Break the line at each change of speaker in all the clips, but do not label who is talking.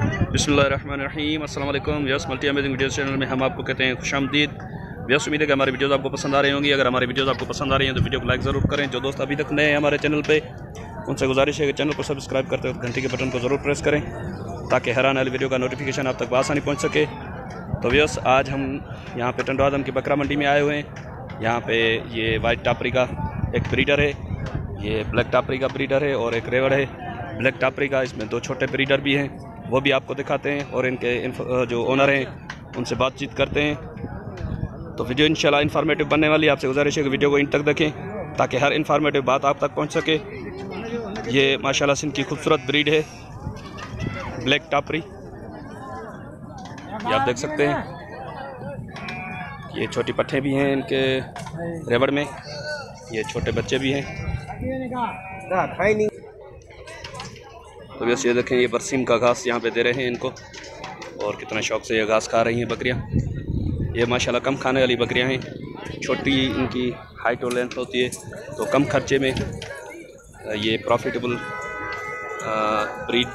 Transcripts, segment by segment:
बिस्मिल्लाहिर्रहमानिर्रहीम। अस्सलाम वालेकुम। Viewers, multi amazing videos channel में हम आपको कहते हैं खुशामदीद। व्यूअर्स, उम्मीद है कि हमारी वीडियोस आपको पसंद आ रही होंगी। अगर हमारी वीडियोस आपको पसंद आ रही हैं तो वीडियो को लाइक ज़रूर करें। जो दोस्त अभी तक नए हैं हमारे चैनल पे, उनसे गुजारिश है कि चैनल को सब्सक्राइब करते वक्त घंटी के बटन को ज़रूर प्रेस करें ताकि हर आने वाली वीडियो का नोटिफिकेशन आप तक बआसानी पहुँच सके। तो व्यूअर्स, आज हम यहाँ पे टंडो आदम की बकरा मंडी में आए हुए हैं। यहाँ पे ये वाइट टापरी का एक ब्रीडर है, ये ब्लैक टापरी का ब्रीडर है और एक रेवड़ है ब्लैक टापरी का। इसमें दो छोटे ब्रीडर भी हैं, वो भी आपको दिखाते हैं और इनके जो ओनर हैं उनसे बातचीत करते हैं। तो वीडियो इंशाल्लाह इन्फॉर्मेटिव बनने वाली है। आपसे गुजारिश है कि वीडियो को इन तक देखें ताकि हर इन्फॉर्मेटिव बात आप तक पहुंच सके। ये माशाल्लाह से इनकी खूबसूरत ब्रीड है ब्लैक टापरी, ये आप देख सकते हैं। ये छोटी पट्ठे भी हैं इनके रेवड़ में, ये छोटे बच्चे भी हैं। तो वैसे ये देखें, ये बरसीम का घास यहाँ पे दे रहे हैं इनको और कितना शौक से ये घास खा रही हैं बकरियाँ। ये माशाल्लाह कम खाने वाली बकरियाँ हैं, छोटी इनकी हाइट और लेंथ होती है, तो कम खर्चे में ये प्रॉफिटेबल ब्रीड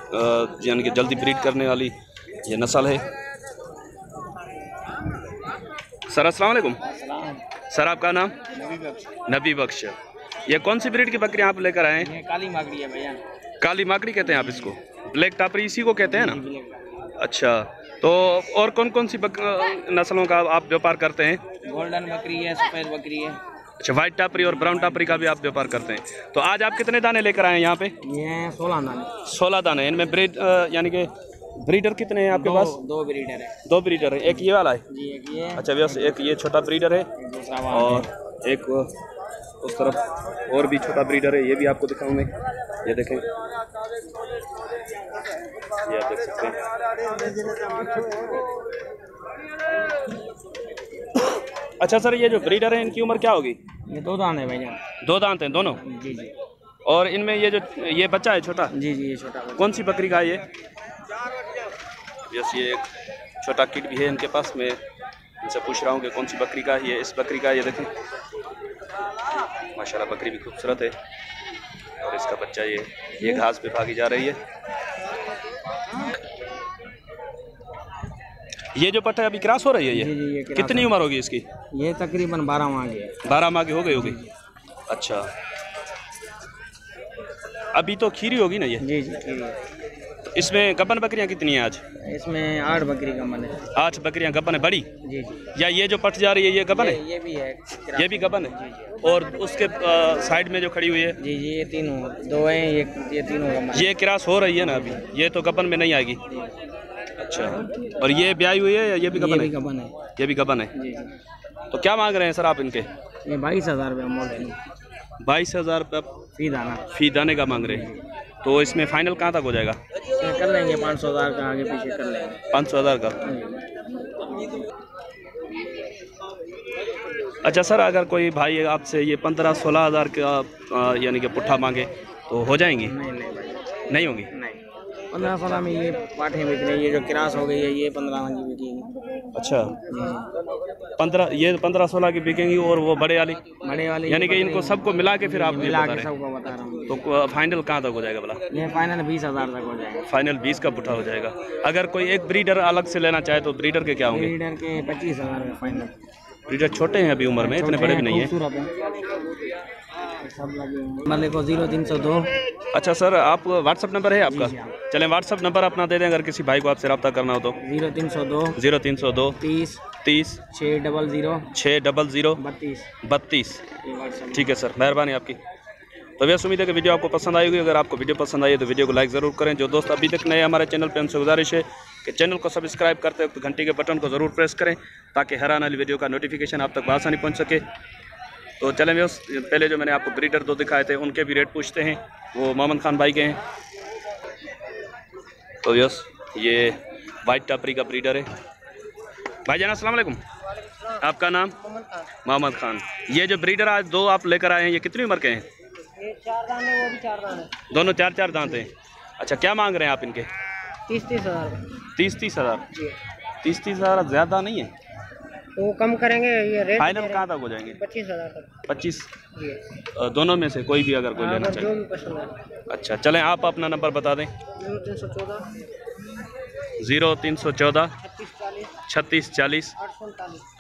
यानी कि जल्दी ब्रीड करने वाली ये नस्ल है। सर अस्सलाम वालेकुम। सर आपका नाम? नबी बख्श। ये कौन सी ब्रीड की बकरियाँ आप लेकर आए हैं?
ये काली माकड़ी है भैया। काली
माकड़ी कहते हैं आप इसको? ब्लैक टापरी इसी को कहते हैं ना? अच्छा, तो और कौन कौन सी नस्लों का आप व्यापार करते हैं?
गोल्डन बकरी है, सफ़ेद बकरी है।
अच्छा, वाइट टापरी और ब्राउन टापरी का भी आप व्यापार करते हैं। तो आज आप कितने दाने लेकर आए हैं यहाँ पे?
ये 16 दाने।
16 दाने। इनमें ब्रीड यानी कि ब्रीडर कितने हैं आपके पास?
दो ब्रीडर है।
दो ब्रीडर है, एक ये वाला है
जी, एक ये।
अच्छा वैसे एक ये छोटा ब्रीडर है और एक उस तरफ और भी छोटा ब्रीडर है, ये भी आपको दिखाऊं मैं। ये देखें, ये आप देख सकते हैं। अच्छा सर, ये जो ब्रीडर है इनकी उम्र क्या होगी?
ये 2 दांत है भैया।
2 दांत हैं दोनों?
जी जी।
और इनमें ये जो ये बच्चा है छोटा?
जी जी, ये छोटा।
कौन सी बकरी का है ये? यस, ये एक छोटा किट भी है इनके पास। मैं इनसे पूछ रहा हूँ कि कौन सी बकरी का है। ये इस बकरी का, ये देखें माशाल्लाह बकरी भी खूबसूरत है और इसका बच्चा ये घास पे भागी जा रही है। ये जो पट्टा अभी क्रॉस हो रही है, ये कितनी उम्र होगी इसकी?
ये तकरीबन 12 माह की है।
12 माह की हो गई होगी। अच्छा, अभी तो खीरी होगी ना ये?
जी जी, खीरी है।
तो इसमें गबन बकरियां कितनी हैं आज?
इसमें 8 बकरी गबन है।
8 बकरियां गबन है बड़ी?
जी जी।
या ये जो पट जा रही है ये गबन है?
ये भी है।
ये भी गबन है। और उसके साइड में जो खड़ी हुई है?
जी जी, ये तीनों, 2 हैं, ये तीनों गबन।
ये क्रॉस हो रही है ना अभी, ये तो गबन में नहीं आएगी। अच्छा, और ये ब्याई हुई है या ये भी गबन है? ये भी गबन है।
जी।
तो क्या मांग रहे हैं सर आप इनके?
ये 22,000 रुपये मोल है।
22,000 रुपये फी दाने का मांग रहे हैं। तो इसमें फाइनल कहाँ तक हो जाएगा?
कर लेंगे 500,000 का, आगे पीछे कर लेंगे।
500,000 का। अच्छा सर, अगर कोई भाई आपसे ये 15-16 हज़ार का यानी कि पुट्ठा मांगे तो हो जाएंगी? नहीं होंगी।
15-16 में ये पाठें बिक रही है। ये जो क्रॉस हो गई है ये 15 की बिकेगी।
अच्छा, 15-16 की बिकेंगी और वो बड़े वाली यानी कि इनको सबको मिला के फिर आप
मिला के सबको बता रहा हूँ।
तो फाइनल कहाँ तक हो जाएगा भला?
ये फाइनल 20,000 तक हो जाएगा।
फाइनल 20 का पुट्ठा हो जाएगा। अगर कोई एक ब्रीडर अलग से लेना चाहे तो ब्रीडर के क्या होंगे?
ब्रीडर के 25,000 का फाइनल।
ब्रीडर छोटे हैं अभी उम्र में, इतने बड़े भी नहीं है।
को 0302।
अच्छा सर, आप व्हाट्सअप नंबर है आपका? चलें व्हाट्सअप नंबर अपना दे दें अगर किसी भाई को आपसे रब्ता करना हो तो।
0302
30 600 32। ठीक है सर, मेहरबानी आपकी। तो वैसे उम्मीद है कि वीडियो आपको पसंद आई होगी। अगर आपको वीडियो पसंद आई है तो वीडियो को लाइक ज़रूर करें। जो दोस्त अभी तक नए हमारे चैनल पे, उनसे गुजारिश है कि चैनल को सब्सक्राइब करते वक्त घंटी के बटन को ज़रूर प्रेस करें ताकि हर आने वाली वीडियो का नोटिफिकेशन आप तक बआसानी पहुँच सके। तो चलें व्यूअर्स, पहले जो मैंने आपको ब्रीडर 2 दिखाए थे उनके भी रेट पूछते हैं। वो मोहम्मद खान भाई के हैं। तो व्यूअर्स, ये वाइट टापरी का ब्रीडर है। भाईजान अस्सलाम वालेकुम, आपका नाम? मोहम्मद खान। ये जो ब्रीडर आज 2 आप लेकर आए हैं, ये कितनी उम्र के हैं?
ये 4 दांत है, वो भी 4 दांत है।
दोनों 4-4 दांत हैं। अच्छा, क्या मांग रहे हैं आप इनके?
30-30 हज़ार।
30-30 हज़ार? 30-30 हज़ार ज़्यादा नहीं है?
तो कम करेंगे। ये रेट
फाइनल कहाँ तक हो जाएंगे?
25,000 तक।
25? दोनों में से कोई भी अगर कोई लेना
जो
चाहे?
भी पसंद है।
अच्छा, चलें आप अपना नंबर बता दें।
0314
0314 36 40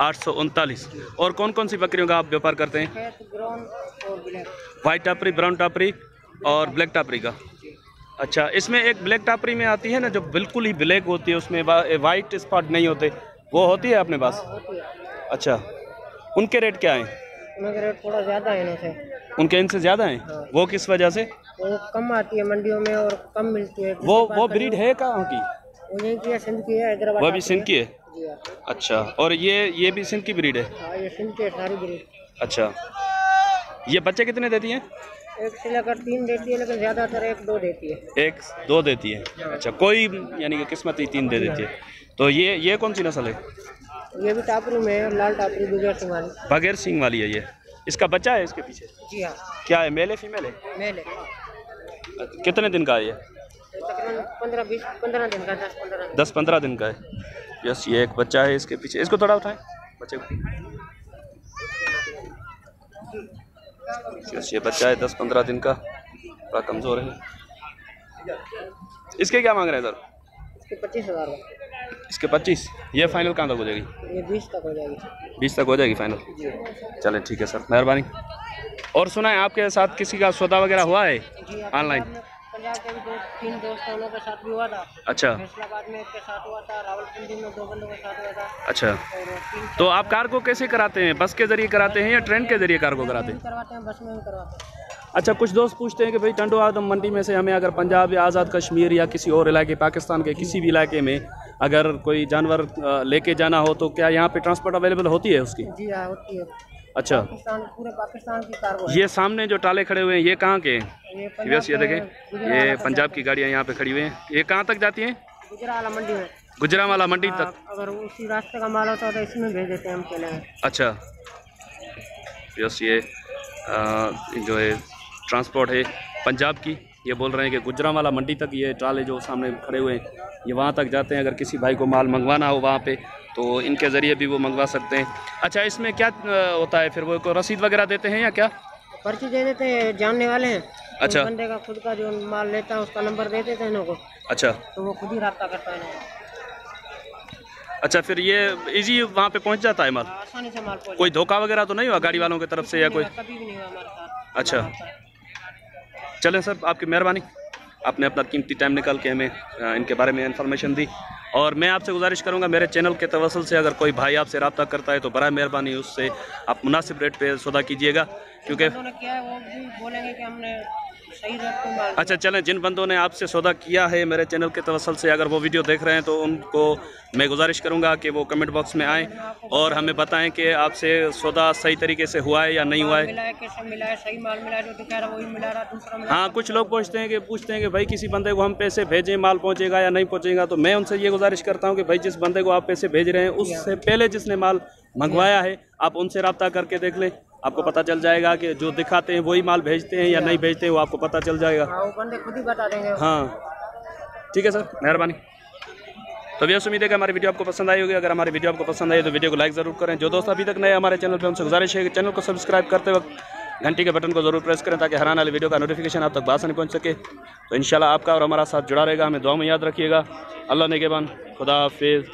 839। और कौन कौन सी बकरियों का आप व्यापार करते हैं? वाइट टापरी, ब्राउन टापरी और ब्लैक टापरी का। अच्छा, इसमें एक ब्लैक टापरी में आती है ना जो बिल्कुल ही ब्लैक होती है, उसमें वाइट स्पॉट नहीं होते, वो होती है अपने पास? अच्छा, उनके रेट क्या हैं?
उनके रेट थोड़ा ज़्यादा है इनसे।
उनके इनसे ज़्यादा हैं?
हाँ।
वो किस वजह से?
वो कम आती है मंडियों में और कम मिलती है।
वो ब्रीड है कहाँ की?
वो यहीं की है, सिंध की है, हैदराबाद।
वो भी सिंध की है?
जी हाँ।
अच्छा, और ये भी सिंध की ब्रीड है?
हाँ, ये सिंध की है सारी ब्रीड।
अच्छा, ये बच्चे कितने देती हैं?
1 से लेकर 3 देती है, लेकिन ज़्यादातर 1-2 देती है।
1-2 देती है? अच्छा, कोई यानी कि किस्मत ही 3 दे देती है। तो ये कौन सी नस्ल है?
ये भी टापरी में है, लाल टापरी बगैर सिंह वाली।
बगैर सिंग वाली है ये। इसका बच्चा है इसके पीछे?
जी हाँ।
क्या है, मेल है फीमेल है?
मेल है।
कितने दिन का है ये?
तकरीबन 15 दिन का, 10-15 दिन।
10-15 दिन का है। यस, ये एक बच्चा है इसके पीछे। इसको थोड़ा उठाएं बच्चे को। यस, ये बच्चा है 10-15 दिन का, थोड़ा कमज़ोर है। इसके क्या मांग रहे हैं सर?
इसके 25,000।
इसके 25। ये फाइनल कहाँ तक हो जाएगी?
ये 20 तक हो जाएगी।
20 तक हो जाएगी फाइनल? चलें ठीक है सर, मेहरबानी। और सुना है आपके साथ किसी का सौदा वगैरह हुआ है ऑनलाइन?
पंजाब के भी 2-3 दोस्तों के साथ भी हुआ था।
अच्छा।
फैसलाबाद में एक के साथ हुआ था, रावलपिंडी में 2 बंदों के साथ हुआ था।
अच्छा,
और 3
तो आप कार्गो कैसे कराते हैं? बस के ज़रिए कराते हैं या ट्रेन के ज़रिए कार्गो कराते हैं?
करवाते हैं, बस में भी करवाते हैं।
अच्छा, कुछ दोस्त पूछते हैं कि भाई टंडो आदम मंडी में से हमें अगर पंजाब या आज़ाद कश्मीर या किसी और इलाके, पाकिस्तान के किसी भी इलाके में अगर कोई जानवर लेके जाना हो तो क्या यहाँ पे ट्रांसपोर्ट अवेलेबल होती है उसकी?
जी हाँ, होती है।
अच्छा,
पूरे पाकिस्तान की कार्गो है।
ये सामने जो टाले खड़े हुए हैं ये कहाँ के हैं?
ये
ये देखें, ये पंजाब की गाड़ियाँ यहाँ पे खड़ी हुई हैं। ये कहाँ तक जाती हैं?
गुजरावाला मंडी में।
गुजरावाला मंडी तक?
अगर उसी रास्ते का माल होता है तो इसमें भेज देते हैं हम केले में।
अच्छा, यस, ये जो है ट्रांसपोर्ट है पंजाब की। ये बोल रहे हैं कि गुजरावाला मंडी तक ये ट्राले जो सामने खड़े हुए हैं ये वहाँ तक जाते हैं। अगर किसी भाई को माल मंगवाना हो वहाँ पे तो इनके ज़रिए भी वो मंगवा सकते हैं। अच्छा, इसमें क्या होता है फिर? वो को रसीद वगैरह देते हैं या क्या? पर्ची
दे देते हैं, जानने वाले हैं।
अच्छा।
बंदे का खुद का जो माल लेता है उसका नंबर दे देते हैं इनको।
अच्छा,
तो वो खुद ही रब्ता करता है।
अच्छा, फिर ये इजी वहाँ पे पहुँच जाता है माल?
आसानी से माल पहुँच।
कोई धोखा वगैरह तो नहीं हुआ गाड़ी वालों की तरफ से या कोई?
कभी भी नहीं हुआ हमारे साथ।
अच्छा, चलें सर, आपकी मेहरबानी, आपने अपना कीमती टाइम निकाल के हमें इनके बारे में इंफॉर्मेशन दी। और मैं आपसे गुजारिश करूंगा, मेरे चैनल के तवसल से अगर कोई भाई आपसे रब्ता करता है तो बराए मेहरबानी उससे आप मुनासिब रेट पे सौदा कीजिएगा, क्योंकि
क्या है वो भी बोलेंगे कि हमने सही रेट पे माल।
अच्छा, चलें, जिन बंदों ने आपसे सौदा किया है मेरे चैनल के तवसल से, अगर वो वीडियो देख रहे हैं तो उनको मैं गुजारिश करूंगा कि वो कमेंट बॉक्स में आएँ और हमें बताएं कि आपसे सौदा सही तरीके से हुआ है या नहीं हुआ है।
कैसे मिला है, सही माल मिला है, जो दिखा रहा वही मिला रहा, दूसरा मिला।
हाँ, कुछ लोग पूछते हैं कि भाई किसी बंदे को हम पैसे भेजें, माल पहुंचेगा या नहीं पहुंचेगा? तो मैं उनसे ये गुजारिश करता हूं कि भाई जिस बंदे को आप पैसे भेज रहे हैं उससे पहले जिसने माल मंगवाया है आप उनसे रब्ता करके देख लें, आपको पता चल जाएगा कि जो दिखाते हैं वही माल भेजते हैं या नहीं भेजते हैं, वो आपको पता चल जाएगा।
वो बंदे खुद ही बता देंगे।
हाँ, ठीक है सर, मेहरबानी। तो भैया उम्मीद है कि हमारी वीडियो आपको पसंद आई होगी। अगर हमारी वीडियो आपको पसंद आई तो वीडियो को लाइक ज़रूर करें। जो दोस्त अभी तक नए हमारे चैनल पे, उनसे गुजारिश है कि चैनल को सब्सक्राइब करते वक्त घंटी के बटन को ज़रूर प्रेस करें ताकि हर आने वाली वीडियो का नोटिफिकेशन आप तक बासानी पहुँच सके। तो इंशाल्लाह आपका और हमारा साथ जुड़ा रहेगा, हमें दुआ में याद रखिएगा। अल्लाह नेगेबान, खुदा हाफिज़।